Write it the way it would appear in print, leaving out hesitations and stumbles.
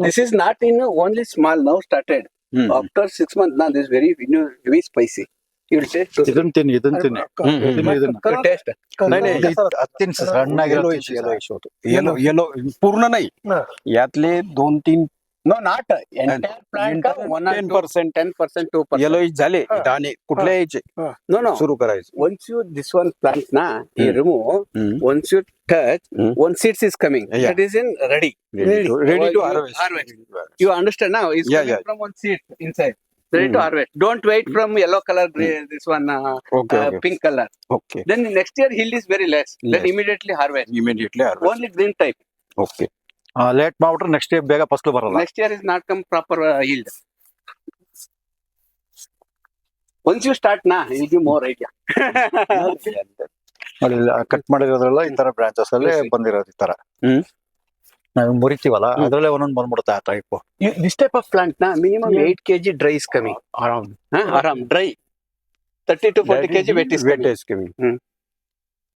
This is not in only small. Now started. After 6 months, now this very heavy spicy. You will taste. ಇದನ್ನ ತಿನ್ನಿ ಇದನ್ನ You taste. नाही नाही ಅದು ತಿನ್ಸಿ ಸಣ್ಣಾಗಿರೋ yellow yellow पूर्ण नाही हा. यातले 2-3 No, not entire plant. 10%, 10%, 2%. Yellowish झाले दाणे कुठल्या यायचे No, no. सुरू करायचं Once you this one plant na, you remove. Once you touch, one seeds is coming. Yeah. That is in ready. ready to You harvest. You understand now? It's Yeah, coming yeah. from one seed inside. Ready to harvest. Don't wait from yellow color. This one Okay, okay. pink color. Okay. Then next year yield is very less. Then Less. immediately harvest. Immediately harvest. Only green type. Okay. Late ಮಾಡ್ಬಿಟ್ರೆ next day ಬೇಗ ಫಸಲು ಬರಲ್ಲ Next year is not come proper yield. Once you start na, you give more idea. ನೋಡಿ cut ಮಾಡಿರೋದ್ರೆಲ್ಲ ಈ ತರ branches ಅಲ್ಲೇ ಬಂದಿರೋದು ಈ ತರ ನಾವು ಮುರಿತೀವಲ್ಲ ಅದ್ರಲ್ಲೇ ಒಂದೊಂದು ಬಂದ್ಬಿಡುತ್ತೆ ಆ type This type of plant na, minimum 8 kg dry is coming around. Around dry. 30 to 40 kg wet is Wet coming. is coming.